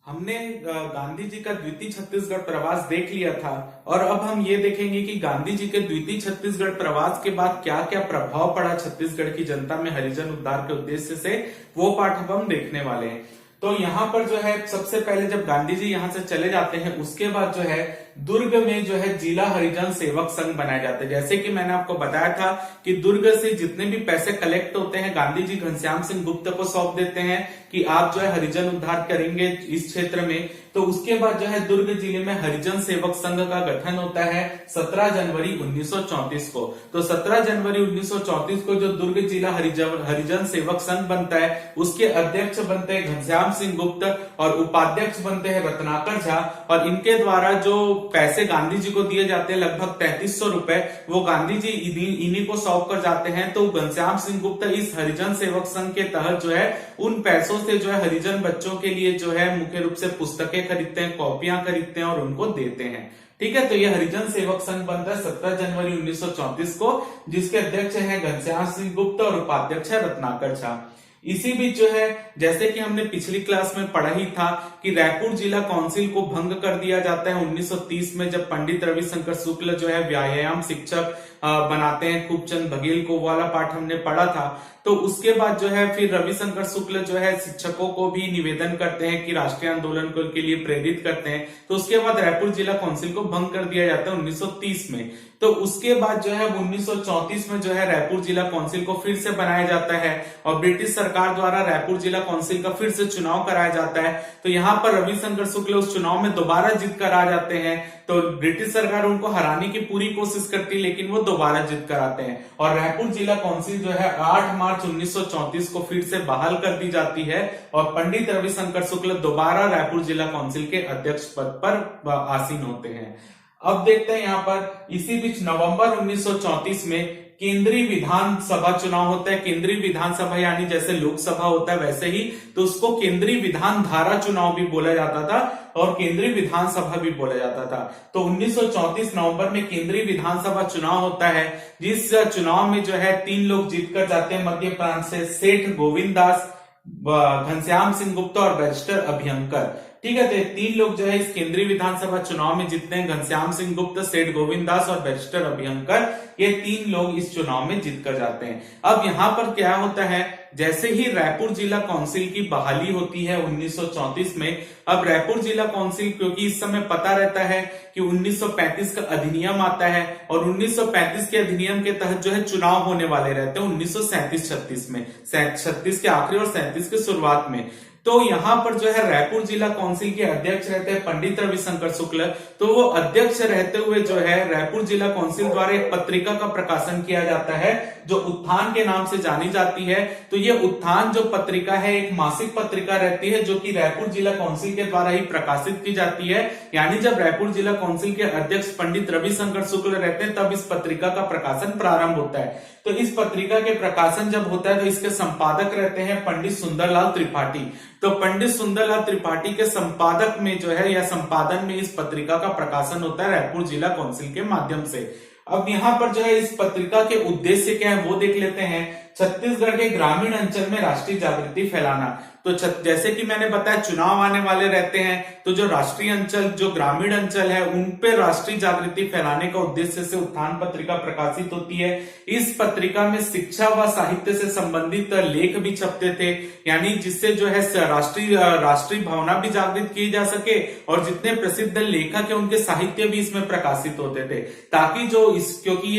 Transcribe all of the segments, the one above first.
हमने गांधी जी का द्वितीय छत्तीसगढ़ प्रवास देख लिया था और अब हम ये देखेंगे कि गांधी जी के द्वितीय छत्तीसगढ़ प्रवास के बाद क्या क्या प्रभाव पड़ा छत्तीसगढ़ की जनता में हरिजन उद्धार के उद्देश्य से, वो पाठ अब हम देखने वाले हैं। तो यहाँ पर जो है सबसे पहले जब गांधी जी यहाँ से चले जाते हैं उसके बाद जो है दुर्ग में जो है जिला हरिजन सेवक संघ बनाए जाते हैं। जैसे कि मैंने आपको बताया था कि दुर्ग से जितने भी पैसे कलेक्ट होते हैं गांधी जी घनश्याम सिंह गुप्त को सौंप देते हैं कि आप जो है हरिजन उद्धार करेंगे इस क्षेत्र में। तो उसके बाद जो है दुर्ग जिले में हरिजन सेवक संघ का गठन होता है 17 जनवरी 1934 को। तो 17 जनवरी 1934 को जो दुर्ग जिला हरिजन सेवक संघ बनता है उसके अध्यक्ष बनते हैं घनश्याम सिंह गुप्त और उपाध्यक्ष बनते हैं रत्नाकर झा। और इनके द्वारा जो पैसे गांधी जी को दिए जाते हैं लगभग 3300 रुपए, वो गांधी जी इन्हीं को सौंप कर जाते हैं। तो घनश्याम सिंह गुप्त इस हरिजन सेवक संघ के तहत जो है उन पैसों से जो है हरिजन बच्चों के लिए जो है मुख्य रूप से पुस्तकें खरीदते हैं, कॉपियां खरीदते हैं और उनको देते हैं। ठीक है, तो ये हरिजन सेवक संघ बनता है 17 जनवरी 1934 को, जिसके अध्यक्ष हैं घनश्याम सिंह गुप्त और उपाध्यक्ष है रत्नाकर झा। इसी बीच जो है जैसे कि हमने पिछली क्लास में पढ़ा ही था कि रायपुर जिला काउंसिल को भंग कर दिया जाता है 1930 में, जब पंडित रविशंकर शुक्ल जो है व्यायाम शिक्षक बनाते हैं खूबचंद बघेल को, वाला पाठ हमने पढ़ा था। तो उसके बाद जो है फिर रविशंकर शुक्ल जो है शिक्षकों को भी निवेदन करते हैं कि राष्ट्रीय आंदोलन के लिए प्रेरित करते हैं। तो उसके बाद रायपुर जिला काउंसिल को भंग कर दिया जाता है 1930 में। तो उसके बाद जो है 1934 में जो है रायपुर जिला काउंसिल को फिर से बनाया जाता है और ब्रिटिश सरकार द्वारा रायपुर जिला काउंसिल का फिर से चुनाव कराया जाता है। तो यहाँ पर रविशंकर शुक्ल उस चुनाव में दोबारा जीत कर आ जाते हैं। तो ब्रिटिश सरकार उनको हराने की पूरी कोशिश करती है लेकिन वो दोबारा जीत कर आते हैं और रायपुर जिला काउंसिल जो है 8 मार्च 1934 को फिर से बहाल कर दी जाती है और पंडित रविशंकर शुक्ल दोबारा रायपुर जिला काउंसिल के अध्यक्ष पद पर आसीन होते हैं। अब देखते हैं यहाँ पर इसी बीच नवंबर 1934 में केंद्रीय विधानसभा चुनाव होता है। केंद्रीय विधानसभा यानी जैसे लोकसभा होता है वैसे ही, तो उसको केंद्रीय विधान धारा चुनाव भी बोला जाता था और केंद्रीय विधानसभा भी बोला जाता था। तो 1934 नवंबर में केंद्रीय विधानसभा चुनाव होता है, जिस चुनाव में जो है 3 लोग जीत कर जाते हैं मध्य प्रांत से, सेठ गोविंद दास, घनश्याम सिंह गुप्ता और बैरिस्टर अभ्यंकर। ठीक है, तो 3 लोग जो है इस केंद्रीय विधानसभा चुनाव में जीतते हैं, घनश्याम सिंह गुप्त, सेठ गोविंद दास और बैरिस्टर अभ्यंकर। ये 3 लोग इस चुनाव में जीत कर जाते हैं। अब यहाँ पर क्या होता है, जैसे ही रायपुर जिला काउंसिल की बहाली होती है 1934 में, अब रायपुर जिला काउंसिल क्योंकि इस समय पता रहता है कि 1935 का अधिनियम आता है और 1935 के अधिनियम के तहत जो है चुनाव होने वाले रहते हैं 1937-36 में, 36 के आखिरी और 37 के शुरुआत में। तो यहाँ पर जो है रायपुर जिला काउंसिल के अध्यक्ष रहते हैं पंडित रविशंकर शुक्ल। तो वो अध्यक्ष रहते हुए जो है रायपुर जिला काउंसिल द्वारा एक पत्रिका का प्रकाशन किया जाता है जो उत्थान के नाम से जानी जाती है। तो ये उत्थान जो पत्रिका है एक मासिक पत्रिका रहती है जो कि रायपुर जिला काउंसिल के द्वारा ही प्रकाशित की जाती है। यानी जब रायपुर जिला काउंसिल के अध्यक्ष पंडित रविशंकर शुक्ल रहते हैं तब इस पत्रिका का प्रकाशन प्रारंभ होता है। तो इस पत्रिका के प्रकाशन जब होता है तो इसके संपादक रहते हैं पंडित सुंदरलाल त्रिपाठी। तो पंडित सुंदरलाल त्रिपाठी के संपादक में जो है या संपादन में इस पत्रिका का प्रकाशन होता है रायपुर जिला काउंसिल के माध्यम से। अब यहाँ पर जो है इस पत्रिका के उद्देश्य क्या है वो देख लेते हैं। छत्तीसगढ़ के ग्रामीण अंचल में राष्ट्रीय जागृति फैलाना। तो जैसे कि मैंने बताया चुनाव आने वाले रहते हैं, तो जो राष्ट्रीय अंचल जो ग्रामीण अंचल है उन पे राष्ट्रीय जागृति फैलाने का उद्देश्य से उत्थान पत्रिका प्रकाशित होती है। इस पत्रिका में शिक्षा व साहित्य से संबंधित लेख भी छपते थे, यानी जिससे जो है राष्ट्रीय भावना भी जागृत की जा सके और जितने प्रसिद्ध लेखक है उनके साहित्य भी इसमें प्रकाशित होते थे, ताकि जो क्योंकि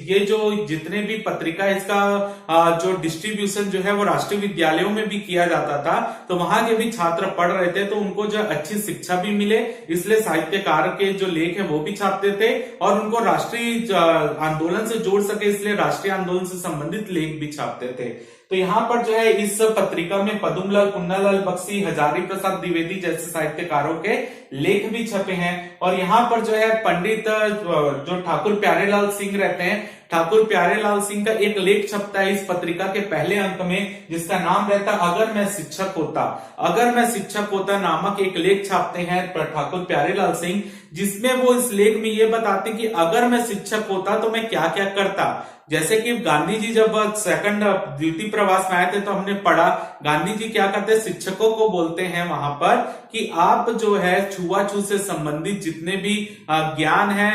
ये जो जितने भी पत्रिका है इसका जो डिस्ट्रीब्यूशन जो है वो राष्ट्रीय विद्यालयों में भी किया जाता था। तो वहां के भी छात्र पढ़ रहे थे तो उनको जो अच्छी शिक्षा भी मिले, इसलिए साहित्यकार के जो लेख है वो भी छापते थे और उनको राष्ट्रीय आंदोलन से जोड़ सके इसलिए राष्ट्रीय आंदोलन से संबंधित लेख भी छापते थे। तो यहाँ पर जो है इस पत्रिका में पद्मलाल, पुन्नालाल बख्शी, हजारी प्रसाद द्विवेदी जैसे साहित्यकारों के लेख भी छपे हैं। और यहाँ पर जो है पंडित जो ठाकुर प्यारेलाल सिंह रहते हैं, ठाकुर प्यारेलाल सिंह का एक लेख छपता है इस पत्रिका के पहले अंक में जिसका नाम रहता है अगर मैं शिक्षक होता। अगर मैं शिक्षक होता नामक एक लेख छापते हैं ठाकुर प्यारेलाल सिंह, जिसमें वो इस लेख में ये बताते कि अगर मैं शिक्षक होता तो मैं क्या क्या करता। जैसे कि गांधी जी जब सेकंड द्वितीय प्रवास में आए थे तो हमने पढ़ा गांधी जी क्या करते हैं, शिक्षकों को बोलते हैं वहां पर कि आप जो है छुआछूत से संबंधित जितने भी ज्ञान है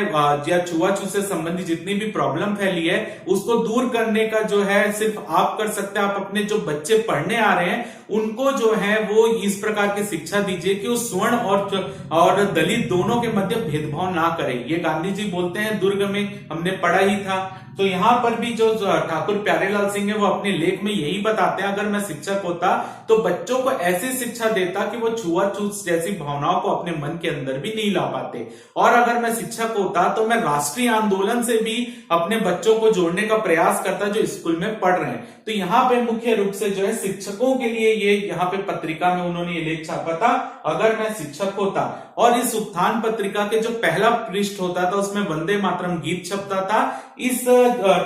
या छुआछूत से संबंधित जितनी भी प्रॉब्लम फैली है उसको दूर करने का जो है सिर्फ आप कर सकते हैं। आप अपने जो बच्चे पढ़ने आ रहे हैं उनको जो है वो इस प्रकार की शिक्षा दीजिए कि वो स्वर्ण और दलित दोनों के मध्य भेदभाव ना करें। ये गांधी जी बोलते हैं, दुर्ग में हमने पढ़ा ही था। तो यहां पर भी जो ठाकुर प्यारेलाल सिंह है वो अपने लेख में यही बताते हैं, अगर मैं शिक्षक होता तो बच्चों को ऐसी शिक्षा देता कि वो छुआछूत जैसी भावनाओं को अपने मन के अंदर भी नहीं ला पाते। और अगर मैं शिक्षक होता तो मैं राष्ट्रीय आंदोलन से भी अपने बच्चों को जोड़ने का प्रयास करता जो स्कूल में पढ़ रहे हैं। तो यहाँ पे मुख्य रूप से जो है शिक्षकों के लिए ये यहाँ पे पत्रिका में उन्होंने ये लेख छापा था, अगर मैं शिक्षक होता। और इस उत्थान पत्रिका के जो पहला पृष्ठ होता था उसमें वंदे मातरम गीत छपता था। इस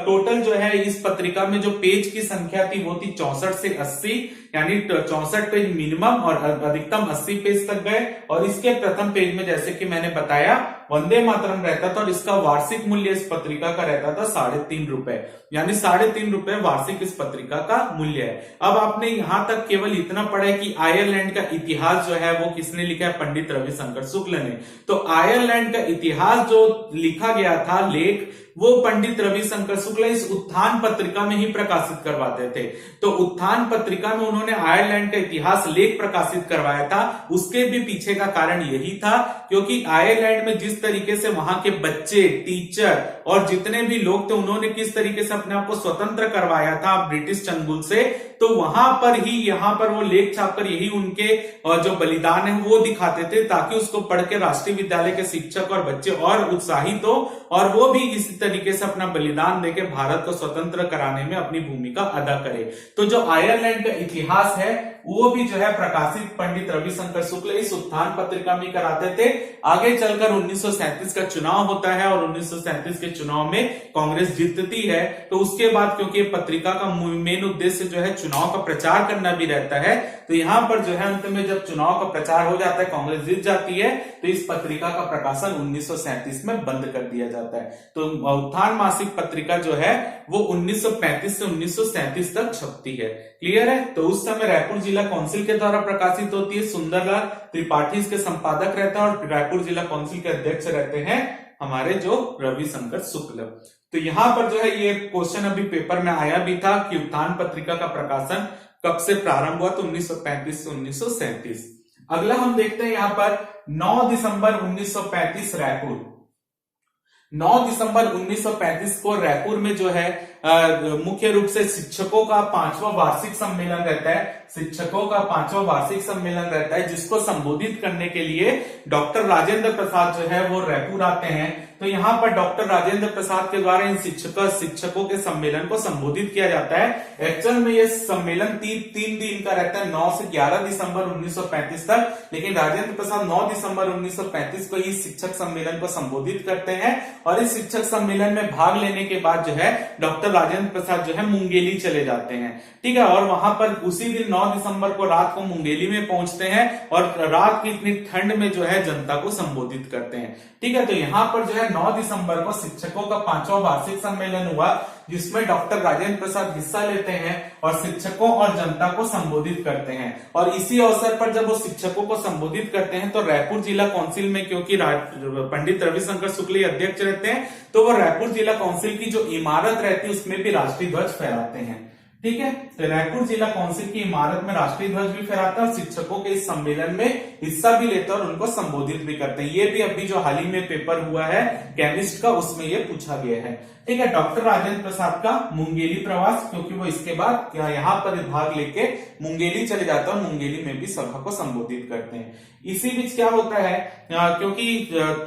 टोटल जो है इस पत्रिका में जो पेज की संख्या थी वो थी 64 से 80, यानी 64 पेज मिनिमम और अधिकतम 80 पेज तक गए। और इसके प्रथम पेज में जैसे कि मैंने बताया वंदे मातरम रहता था और इसका वार्षिक मूल्य इस पत्रिका का रहता था 3.5 रुपए, यानी 3.5 रुपए वार्षिक इस पत्रिका का मूल्य है। अब आपने यहां तक केवल इतना पढ़ा है कि आयरलैंड का इतिहास जो है वो किसने लिखा है, पंडित रविशंकर शुक्ल ने। तो आयरलैंड का इतिहास जो लिखा गया था लेख वो पंडित रविशंकर शुक्ल इस उत्थान पत्रिका में ही प्रकाशित करवाते थे। तो उत्थान पत्रिका में उन्होंने आयरलैंड का इतिहास लेख प्रकाशित करवाया था। उसके भी पीछे का कारण यही था क्योंकि आयरलैंड में जिस तरीके से वहां के बच्चे, टीचर और जितने भी लोग थे उन्होंने किस तरीके से अपने आप को स्वतंत्र करवाया था ब्रिटिश चंगुल से, तो वहां पर ही यहाँ पर वो लेख छापकर यही उनके जो बलिदान है वो दिखाते थे ताकि उसको पढ़ के राष्ट्रीय विद्यालय के शिक्षक और बच्चे और उत्साहित हो और वो भी इसी तरीके से अपना बलिदान देके भारत को स्वतंत्र कराने में अपनी भूमिका अदा करे। तो जो आयरलैंड का इतिहास है वो भी जो है प्रकाशित पंडित रविशंकर शुक्ल इस उत्थान पत्रिका में कराते थे। आगे चलकर 1937 का चुनाव होता है और 1937 के चुनाव में कांग्रेस जीतती है। तो उसके बाद क्योंकि पत्रिका का मेन उद्देश्य जो है चुनाव का प्रचार करना भी रहता है, तो यहां पर जो है अंत में जब चुनाव का प्रचार हो जाता है, कांग्रेस जीत जाती है, तो इस पत्रिका का प्रकाशन 1937 में बंद कर दिया जाता है। तो उत्थान मासिक पत्रिका जो है वो 1935 से 1937 तक छपती है। क्लियर है? तो उस समय रायपुर जिला काउंसिल के द्वारा प्रकाशित होती है। सुंदरलाल त्रिपाठी इसके संपादक रहता है और रायपुर जिला काउंसिल के अध्यक्ष रहते हैं हमारे जो रविशंकर शुक्ल। तो यहां पर जो है ये क्वेश्चन अभी पेपर में आया भी था कि उत्थान पत्रिका का प्रकाशन कब से प्रारंभ हुआ, तो 1935 से 1937। अगला हम देखते हैं यहां पर 9 दिसंबर 1935 रायपुर। 9 दिसंबर 1935 को रायपुर में जो है मुख्य रूप से शिक्षकों का 5वां वार्षिक सम्मेलन रहता है। शिक्षकों का 5वां वार्षिक सम्मेलन रहता है जिसको संबोधित करने के लिए डॉक्टर राजेंद्र प्रसाद जो है वो रायपुर आते हैं। तो यहाँ पर डॉक्टर राजेंद्र प्रसाद के द्वारा इन शिक्षकों के सम्मेलन को संबोधित किया जाता है। एक्चुअल में ये सम्मेलन 3 दिन का रहता है, 9 से 11 दिसंबर 1935 तक। लेकिन राजेंद्र प्रसाद 9 दिसंबर 1935 को इस शिक्षक सम्मेलन को संबोधित करते हैं और इस शिक्षक सम्मेलन में भाग लेने के बाद जो है डॉक्टर राजेंद्र प्रसाद जो है मुंगेली चले जाते हैं। ठीक है, और वहां पर उसी दिन 9 दिसंबर को रात को मुंगेली में पहुंचते हैं और रात की इतनी ठंड में जो है जनता को संबोधित करते हैं। ठीक है, तो यहां पर जो है 9 दिसंबर को शिक्षकों का 5वां वार्षिक सम्मेलन हुआ जिसमें डॉक्टर राजेंद्र प्रसाद हिस्सा लेते हैं और शिक्षकों और जनता को संबोधित करते हैं। और इसी अवसर पर जब वो शिक्षकों को संबोधित करते हैं तो रायपुर जिला काउंसिल में, क्योंकि पंडित रविशंकर शुक्ल अध्यक्ष रहते हैं, तो वो रायपुर जिला काउंसिल की जो इमारत रहती है उसमें भी राष्ट्रीय ध्वज फहराते हैं। ठीक है, तो रायपुर जिला काउंसिल की इमारत में राष्ट्रीय ध्वज भी फहराता है और शिक्षकों के इस सम्मेलन में हिस्सा भी लेते हैं और उनको संबोधित भी करते हैं। ये भी अभी जो हाल ही में पेपर हुआ है केमिस्ट का उसमें ये पूछा गया है। ठीक है, डॉक्टर राजेंद्र प्रसाद का मुंगेली प्रवास, क्योंकि वो इसके बाद यहाँ पर भाग लेके मुंगेली चले जाते हैं और मुंगेली में भी सभा को संबोधित करते हैं। इसी बीच क्या होता है, क्योंकि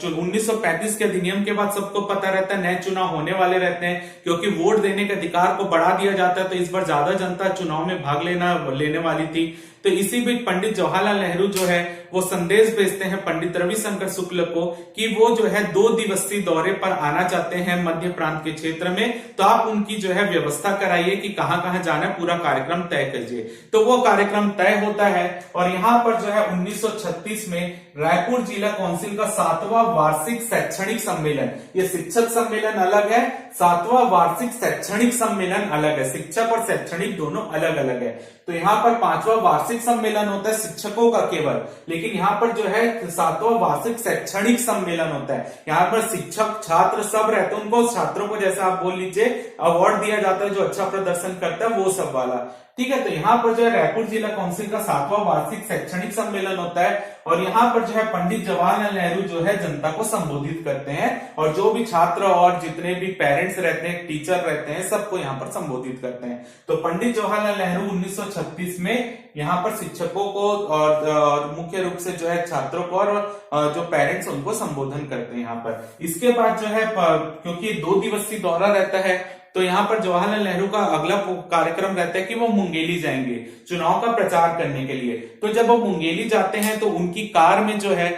1935 के अधिनियम के बाद सबको पता रहता है नए चुनाव होने वाले रहते हैं, क्योंकि वोट देने के अधिकार को बढ़ा दिया जाता है, तो इस बार ज्यादा जनता चुनाव में भाग लेने वाली थी। तो तो इसी बीच पंडित जवाहरलाल नेहरू जो है वो संदेश भेजते हैं पंडित रविशंकर शुक्ल को कि वो जो है 2 दिवसीय दौरे पर आना चाहते हैं मध्य प्रांत के क्षेत्र में, तो आप उनकी जो है व्यवस्था कराइए कि कहां कहां जाना है, पूरा कार्यक्रम तय कीजिए। तो वो कार्यक्रम तय होता है और यहाँ पर जो है 1936 में रायपुर जिला काउंसिल का 7वां वार्षिक शैक्षणिक सम्मेलन, ये शिक्षक सम्मेलन अलग है, 7वां वार्षिक शैक्षणिक सम्मेलन अलग है, शिक्षक और शैक्षणिक दोनों अलग अलग है। तो यहाँ पर 5वां वार्षिक सम्मेलन होता है शिक्षकों का केवल, लेकिन यहाँ पर जो है 7वां वार्षिक शैक्षणिक सम्मेलन होता है। यहाँ पर शिक्षक छात्र सब रहते हैं, उनको छात्रों को जैसा आप बोल लीजिए अवार्ड दिया जाता है जो अच्छा प्रदर्शन करता है वो सब वाला, ठीक है। तो यहाँ पर जो है रायपुर जिला काउंसिल का 7वां वार्षिक शैक्षणिक सम्मेलन होता है और यहाँ पर जो है पंडित जवाहरलाल नेहरू जो है जनता को संबोधित करते हैं और जो भी छात्र और जितने भी पेरेंट्स रहते हैं, टीचर रहते हैं, सबको यहाँ पर संबोधित करते हैं। तो पंडित जवाहरलाल नेहरू 1936 में यहाँ पर शिक्षकों को और मुख्य रूप से जो है छात्रों को और जो पेरेंट्स उनको संबोधन करते हैं यहाँ पर। इसके बाद जो है क्योंकि 2 दिवसीय दौरा रहता है तो यहाँ पर जवाहरलाल नेहरू का अगला कार्यक्रम रहता है कि वो मुंगेली जाएंगे चुनाव का प्रचार करने के लिए। तो जब वो मुंगेली जाते हैं तो उनकी कार में जो है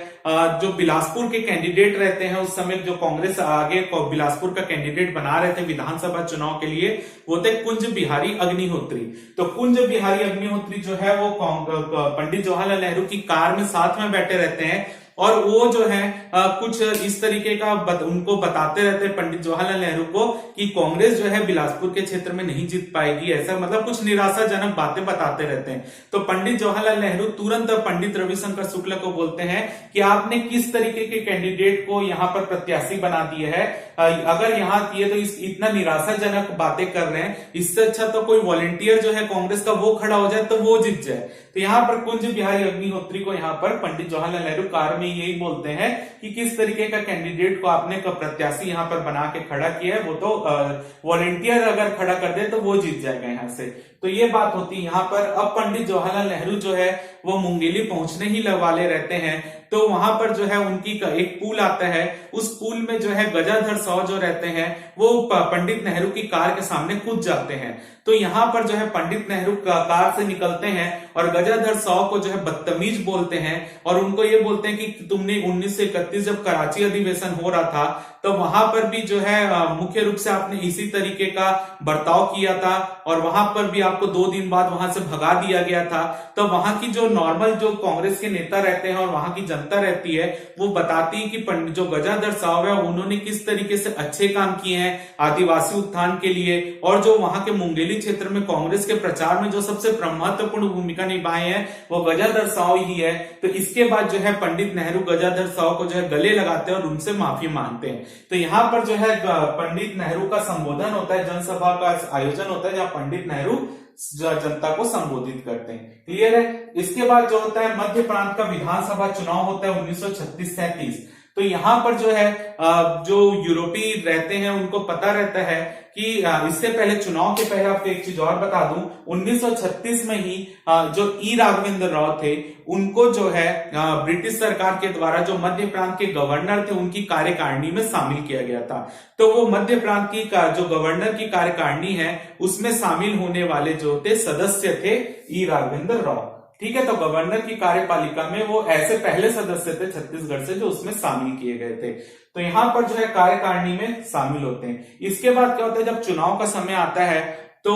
जो बिलासपुर के कैंडिडेट रहते हैं, उस समय जो कांग्रेस आगे बिलासपुर का कैंडिडेट बना रहे थे विधानसभा चुनाव के लिए, वो थे कुंज बिहारी अग्निहोत्री। तो कुंज बिहारी अग्निहोत्री जो है वो पंडित जवाहरलाल नेहरू की कार में साथ में बैठे रहते हैं और वो जो है कुछ इस तरीके का उनको बताते रहते हैं पंडित जवाहरलाल नेहरू को कि कांग्रेस जो है बिलासपुर के क्षेत्र में नहीं जीत पाएगी, ऐसा मतलब कुछ निराशाजनक बातें बताते रहते हैं। तो पंडित जवाहरलाल नेहरू तुरंत पंडित रविशंकर शुक्ल को बोलते हैं कि आपने किस तरीके के कैंडिडेट को यहाँ पर प्रत्याशी बना दिया है, अगर यहाँ ये तो इतना निराशाजनक बातें कर रहे हैं, इससे अच्छा तो कोई वॉलंटियर जो है कांग्रेस का वो खड़ा हो जाए तो वो जीत जाए। तो यहाँ पर कुंज बिहारी अग्निहोत्री को यहाँ पर पंडित जवाहरलाल नेहरू कार में यही बोलते हैं कि किस तरीके का कैंडिडेट को आपने प्रत्याशी यहाँ पर बना के खड़ा किया है, वो तो वॉलंटियर अगर खड़ा कर दे तो वो जीत जाएगा यहाँ से। तो ये बात होती है यहाँ पर। अब पंडित जवाहरलाल नेहरू जो है वो मुंगेली पहुंचने ही वाले रहते हैं, तो वहां पर जो है उनकी एक पुल आता है, उस पुल में जो है गजाधर साव जो रहते हैं वो पंडित नेहरू की कार के सामने कूद जाते हैं। तो यहाँ पर जो है पंडित नेहरू कार से निकलते हैं और गजाधर साव को जो है बदतमीज बोलते हैं और उनको ये बोलते हैं कि तुमने 1931 जब कराची अधिवेशन हो रहा था तो वहां पर भी जो है मुख्य रूप से आपने इसी तरीके का बर्ताव किया था और वहां पर भी आपको 2 दिन बाद वहां से भगा दिया गया था। तो वहां की जो नॉर्मल जो कांग्रेस के नेता रहते हैं और वहां की जनता रहती है वो बताती है कि जो गजाधर साव है उन्होंने किस तरीके से अच्छे काम किए हैं आदिवासी उत्थान के लिए और जो वहां के मुंगेली क्षेत्र में कांग्रेस के प्रचार में जो सबसे महत्वपूर्ण भूमिका निभाए हैं वो गजाधर साव ही है। तो इसके बाद जो है पंडित नेहरू गजाधर साव को जो है गले लगाते हैं और उनसे माफी मांगते हैं। तो यहाँ पर जो है पंडित नेहरू का संबोधन होता है, जनसभा का आयोजन होता है जहाँ पंडित नेहरू जनता को संबोधित करते हैं। क्लियर है। इसके बाद जो होता है मध्य प्रांत का विधानसभा चुनाव होता है 1936-37। तो यहाँ पर जो है जो यूरोपीय रहते हैं उनको पता रहता है कि इससे पहले चुनाव के पहले आपको एक चीज और बता दूं, 1936 में ही जो ई राघवेंद्र राव थे उनको जो है ब्रिटिश सरकार के द्वारा जो मध्य प्रांत के गवर्नर थे उनकी कार्यकारिणी में शामिल किया गया था। तो वो मध्य प्रांत की जो गवर्नर की कार्यकारिणी है उसमें शामिल होने वाले जो थे सदस्य थे ई राघवेंद्र राव। ठीक है। तो गवर्नर की कार्यपालिका में वो ऐसे पहले सदस्य थे छत्तीसगढ़ से जो उसमें शामिल किए गए थे। तो यहाँ पर जो है कार्यकारिणी में शामिल होते हैं। इसके बाद क्या होता है जब चुनाव का समय आता है तो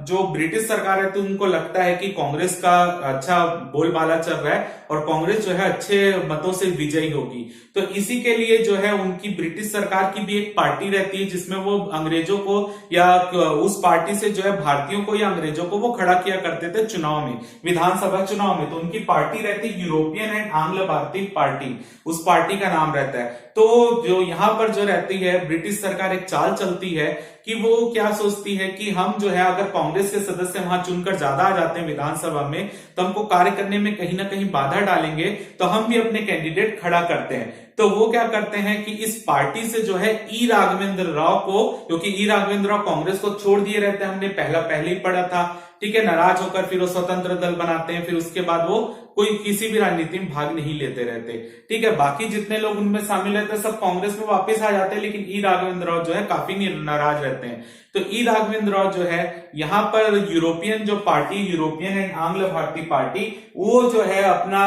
जो ब्रिटिश सरकार है तो उनको लगता है कि कांग्रेस का अच्छा बोलबाला चल रहा है और कांग्रेस जो है अच्छे मतों से विजयी होगी। तो इसी के लिए जो है उनकी ब्रिटिश सरकार की भी एक पार्टी रहती है जिसमें वो अंग्रेजों को या उस पार्टी से जो है भारतीयों को या अंग्रेजों को वो खड़ा किया करते थे चुनाव में, विधानसभा चुनाव में। तो उनकी पार्टी रहती है यूरोपियन एंड आंग्ल भारतीय पार्टी, उस पार्टी का नाम रहता है। तो जो यहाँ पर जो रहती है ब्रिटिश सरकार एक चाल चलती है कि वो क्या सोचती है कि हम जो है अगर कांग्रेस के सदस्य वहां चुनकर ज्यादा आ जाते हैं विधानसभा में तो हमको कार्य करने में कहीं ना कहीं बाधा डालेंगे, तो हम भी अपने कैंडिडेट खड़ा करते हैं। तो वो क्या करते हैं कि इस पार्टी से जो है ई राघवेंद्र राव को, क्योंकि ई राघवेंद्र राव कांग्रेस को छोड़ दिए रहते हैं, हमने पहले ही पढ़ा था। ठीक है, नाराज होकर फिर वो स्वतंत्र दल बनाते हैं, फिर उसके बाद वो कोई किसी भी राजनीति में भाग नहीं लेते रहते। ठीक है, बाकी जितने लोग उनमें शामिल रहते हैं सब कांग्रेस में वापस आ जाते हैं, लेकिन ई राघवेंद्र राव जो है काफी नाराज रहते हैं। तो ई राघवेंद्र राव जो है यहाँ पर यूरोपियन जो पार्टी, यूरोपियन एंड आंग्ल भारतीय पार्टी, वो जो है अपना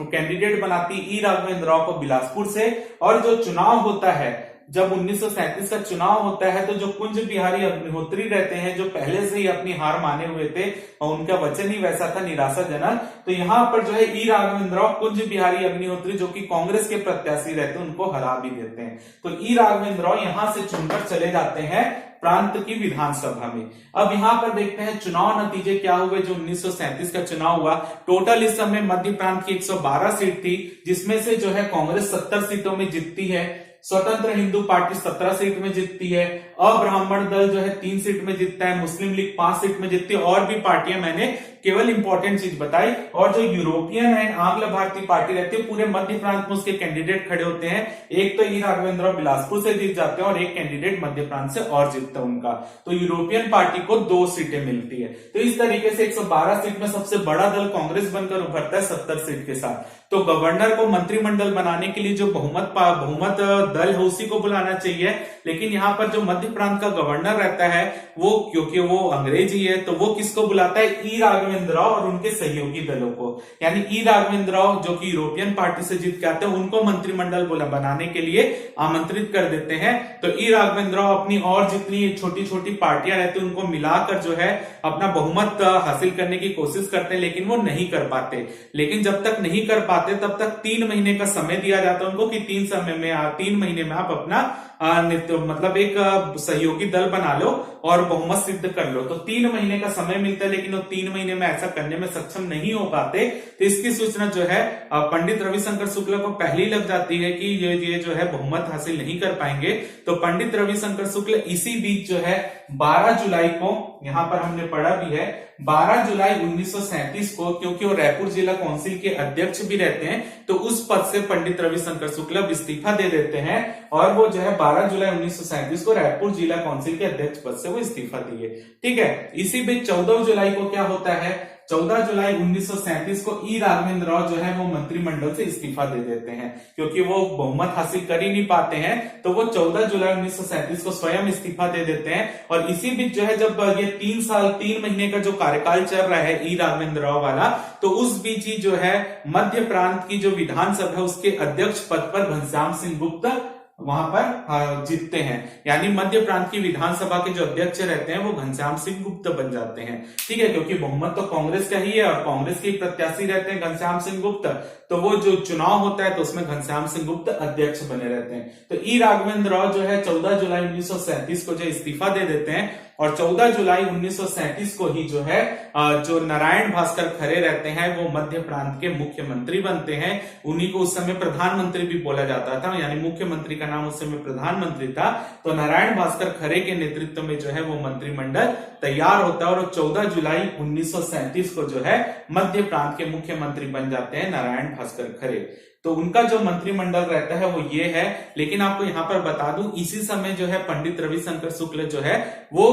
कैंडिडेट बनाती ई राघवेंद्र राव को बिलासपुर से। और जो चुनाव होता है, जब 1937 का चुनाव होता है, तो जो कुंज बिहारी अग्निहोत्री रहते हैं, जो पहले से ही अपनी हार माने हुए थे और उनका वचन ही वैसा था निराशाजनक, तो यहाँ पर जो है ई राघवेंद्र राव कुंज बिहारी अग्निहोत्री जो कि कांग्रेस के प्रत्याशी रहते हैं उनको हरा भी देते हैं। तो ई राघवेंद्र राव यहाँ से चुनकर चले जाते हैं प्रांत की विधानसभा में। अब यहाँ पर देखते हैं चुनाव नतीजे क्या हुए जो 1937 का चुनाव हुआ। टोटल इस समय मध्य प्रांत की 112 सीट थी, जिसमें से जो है कांग्रेस 70 सीटों में जीतती है, स्वतंत्र हिंदू पार्टी 17 सीट में जीतती है, अब्राह्मण दल जो है 3 सीट में जीतता है, मुस्लिम लीग 5 सीट में जीतती है, और भी पार्टियां मैंने केवल इंपॉर्टेंट चीज बताई। और जो यूरोपियन एंड आंग्ल भारतीय पार्टी रहती है, पूरे मध्य प्रांत में उसके कैंडिडेट खड़े होते हैं। एक तो ई राघवेंद्र राव बिलासपुर से जीत जाते हैं और एक कैंडिडेट मध्य प्रांत से और जीतता है उनका। तो यूरोपियन पार्टी को 2 सीटें मिलती है। तो इस तरीके से 112 सीट में सबसे बड़ा दल कांग्रेस बनकर उभरता है 70 सीट के साथ। तो गवर्नर को मंत्रिमंडल बनाने के लिए जो बहुमत दल है उसी को बुलाना चाहिए, लेकिन यहाँ पर जो मध्य प्रांत का गवर्नर रहता है वो, क्योंकि वो अंग्रेजी है, तो वो किसको बुलाता है, ई राघवेंद्र राव और उनके सहयोगी दलों को। यानी ई राघवेंद्र राव जो कि यूरोपियन पार्टी से जीत के आते हैं उनको मंत्रिमंडल बनाने के लिए आमंत्रित कर देते हैं। तो ई राघवेंद्र राव अपनी और जितनी छोटी छोटी पार्टियां रहती हैं उनको मिलाकर जो है अपना बहुमत हासिल करने की कोशिश करते हैं, लेकिन वो नहीं कर पाते। लेकिन जब तक नहीं कर पाते तब तक 3 महीने का समय दिया जाता है उनको कि 3 महीने में आप अपना मतलब एक सहयोगी दल बना लो और बहुमत सिद्ध कर लो। तो 3 महीने का समय मिलता है, लेकिन वो 3 महीने में ऐसा करने में सक्षम नहीं हो पाते। तो इसकी सूचना जो है पंडित रविशंकर शुक्ल को पहले ही लग जाती है कि ये जो है बहुमत हासिल नहीं कर पाएंगे। तो पंडित रविशंकर शुक्ल इसी बीच जो है 12 जुलाई को, यहां पर हमने पढ़ा भी है, 12 जुलाई 1937 को, क्योंकि वो रायपुर जिला काउंसिल के अध्यक्ष भी रहते हैं, तो उस पद से पंडित रविशंकर शुक्ल इस्तीफा दे देते हैं और वो जो है 12 जुलाई 1937 को रायपुर जिला काउंसिल के अध्यक्ष पद से वो इस्तीफा दिए। ठीक है, इसी बीच 14 जुलाई को क्या होता है, 14 जुलाई 1937 को ई राघवेंद्र राव जो है वो मंत्रिमंडल से इस्तीफा दे देते हैं, क्योंकि वो बहुमत हासिल कर ही नहीं पाते हैं। तो वो 14 जुलाई 1937 को स्वयं इस्तीफा दे देते हैं। और इसी बीच जो है जब ये 3 साल 3 महीने का जो कार्यकाल चल रहा है ई राघवेंद्र राव वाला, तो उस बीच ही जो है मध्य प्रांत की जो विधानसभा है उसके अध्यक्ष पद पर घनश्याम सिंह गुप्त वहां पर जीतते हैं। यानी मध्य प्रांत की विधानसभा के जो अध्यक्ष रहते हैं वो घनश्याम सिंह गुप्त बन जाते हैं। ठीक है, क्योंकि बहुमत तो कांग्रेस का ही है और कांग्रेस के प्रत्याशी रहते हैं घनश्याम सिंह गुप्त, तो वो जो चुनाव होता है तो उसमें घनश्याम सिंह गुप्त अध्यक्ष बने रहते हैं। तो ई राघवेंद्र राव जो है 14 जुलाई 1937 को जो इस्तीफा दे देते हैं और 14 जुलाई 1937 को ही जो है जो नारायण भास्कर खरे रहते हैं वो मध्य प्रांत के मुख्यमंत्री बनते हैं। उन्हीं को उस समय प्रधानमंत्री भी बोला जाता था, यानी मुख्यमंत्री का नाम उस समय प्रधानमंत्री था। तो नारायण भास्कर खरे के नेतृत्व में जो है वो मंत्रिमंडल तैयार होता है और 14 जुलाई 1937 को जो है मध्य प्रांत के मुख्यमंत्री बन जाते हैं नारायण भास्कर खरे। तो उनका जो मंत्रिमंडल रहता है वो ये है। लेकिन आपको यहाँ पर बता दूं, इसी समय जो है पंडित रविशंकर शुक्ल जो है वो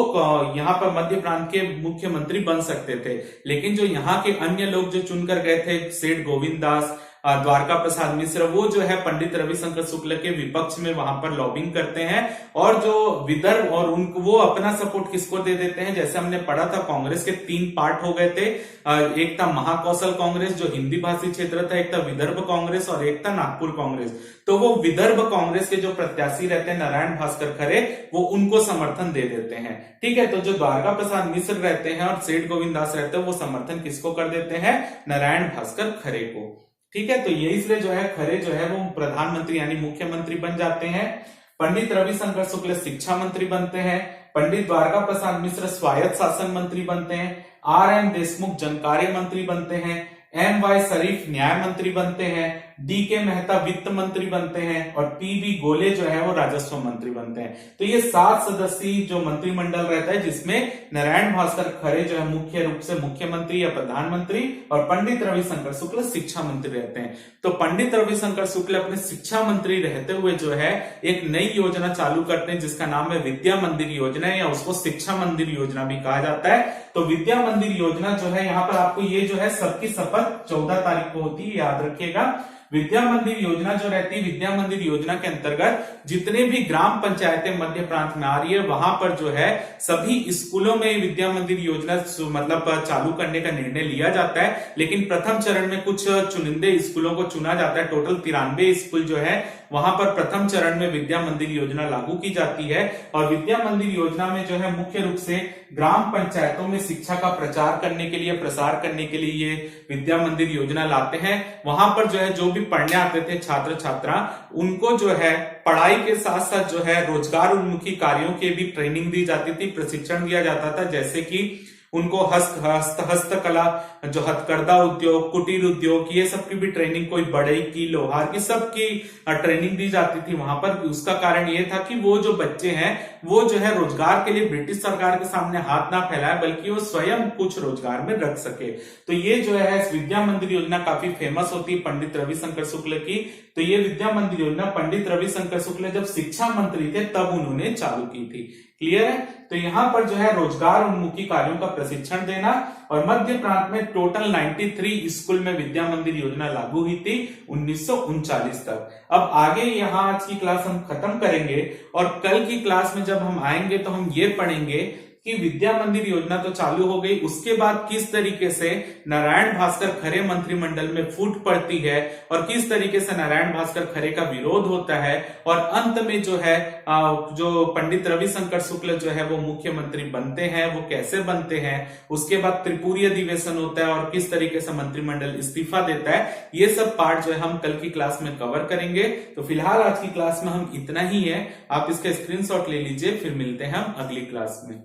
यहाँ पर मध्य प्रांत के मुख्यमंत्री बन सकते थे, लेकिन जो यहाँ के अन्य लोग जो चुनकर गए थे, सेठ गोविंद दास, द्वारका प्रसाद मिश्र, वो जो है पंडित रविशंकर शुक्ल के विपक्ष में वहां पर लॉबिंग करते हैं। और जो विदर्भ और उनको वो अपना सपोर्ट किसको दे देते हैं, जैसे हमने पढ़ा था कांग्रेस के 3 पार्ट हो गए थे। एक था महाकौशल कांग्रेस जो हिंदी भाषी क्षेत्र था, एक था विदर्भ कांग्रेस और एक था नागपुर कांग्रेस। तो वो विदर्भ कांग्रेस के जो प्रत्याशी रहते हैं नारायण भास्कर खरे, वो उनको समर्थन दे देते हैं। ठीक है, तो जो द्वारका प्रसाद मिश्र रहते हैं और सेठ गोविंद दास रहते हैं वो समर्थन किसको कर देते हैं, नारायण भास्कर खरे को। ठीक है, तो ये इसलिए जो है खरे जो है वो प्रधानमंत्री यानी मुख्यमंत्री बन जाते हैं। पंडित रविशंकर शुक्ल शिक्षा मंत्री बनते हैं। पंडित द्वारका प्रसाद मिश्र स्वायत्त शासन मंत्री बनते हैं। R.N. देशमुख जनकार्य मंत्री बनते हैं। M.Y. शरीफ न्याय मंत्री बनते हैं, D.K. मेहता वित्त मंत्री बनते हैं और P.B. गोले जो है वो राजस्व मंत्री बनते हैं। तो ये 7 सदस्यीय जो मंत्रिमंडल रहता है, जिसमें नारायण भास्कर खरे जो है मुख्य रूप से मुख्यमंत्री या प्रधानमंत्री और पंडित रविशंकर शुक्ल शिक्षा मंत्री रहते हैं। तो पंडित रविशंकर शुक्ल अपने शिक्षा मंत्री रहते हुए जो है एक नई योजना चालू करते हैं जिसका नाम है विद्या मंदिर योजना, या उसको शिक्षा मंदिर योजना भी कहा जाता है। तो विद्या मंदिर योजना जो है, यहाँ पर आपको ये जो है सबकी शपथ 14 तारीख को होती है, याद रखिएगा। विद्या मंदिर योजना जो रहती है, विद्या मंदिर योजना के अंतर्गत जितने भी ग्राम पंचायतें मध्य प्रांत में आ रही है वहां पर जो है सभी स्कूलों में विद्या मंदिर योजना मतलब चालू करने का निर्णय लिया जाता है। लेकिन प्रथम चरण में कुछ चुनिंदे स्कूलों को चुना जाता है। टोटल 93 स्कूल जो है वहां पर प्रथम चरण में विद्या मंदिर योजना लागू की जाती है। और विद्या मंदिर योजना में जो है मुख्य रूप से ग्राम पंचायतों में शिक्षा का प्रचार करने के लिए, प्रसार करने के लिए ये विद्या मंदिर योजना लाते हैं। वहां पर जो है जो भी पढ़ने आते थे छात्र छात्रा, उनको जो है पढ़ाई के साथ साथ जो है रोजगार उन्मुखी कार्यों की भी ट्रेनिंग दी जाती थी, प्रशिक्षण दिया जाता था। जैसे कि उनको हस्तकला, जो हथकरघा उद्योग, कुटीर उद्योग, ये सब की भी ट्रेनिंग, कोई बढ़ई की, लोहार की, सबकी ट्रेनिंग दी जाती थी वहां पर। उसका कारण ये था कि वो जो बच्चे हैं वो जो है रोजगार के लिए ब्रिटिश सरकार के सामने हाथ ना फैलाए, बल्कि वो स्वयं कुछ रोजगार में रख सके। तो ये जो है विद्या मंदिर योजना काफी फेमस होती है पंडित रविशंकर शुक्ल की। तो ये विद्या मंदिर योजना पंडित रविशंकर शुक्ल जब शिक्षा मंत्री थे तब उन्होंने चालू की थी। क्लियर है? तो यहाँ पर जो है रोजगार उन्मुखी कार्यों का प्रशिक्षण देना, और मध्य प्रांत में टोटल 93 स्कूल में विद्या मंदिर योजना लागू हुई थी 1939 तक। अब आगे यहाँ आज की क्लास हम खत्म करेंगे और कल की क्लास में जब हम आएंगे तो हम ये पढ़ेंगे कि विद्या मंदिर योजना तो चालू हो गई, उसके बाद किस तरीके से नारायण भास्कर खरे मंत्रिमंडल में फूट पड़ती है और किस तरीके से नारायण भास्कर खरे का विरोध होता है, और अंत में जो है जो पंडित रविशंकर शुक्ल जो है वो मुख्यमंत्री बनते हैं, वो कैसे बनते हैं, उसके बाद त्रिपुरी अधिवेशन होता है और किस तरीके से मंत्रिमंडल इस्तीफा देता है। ये सब पार्ट जो है हम कल की क्लास में कवर करेंगे। तो फिलहाल आज की क्लास में हम इतना ही है, आप इसका स्क्रीनशॉट ले लीजिए, फिर मिलते हैं हम अगली क्लास में।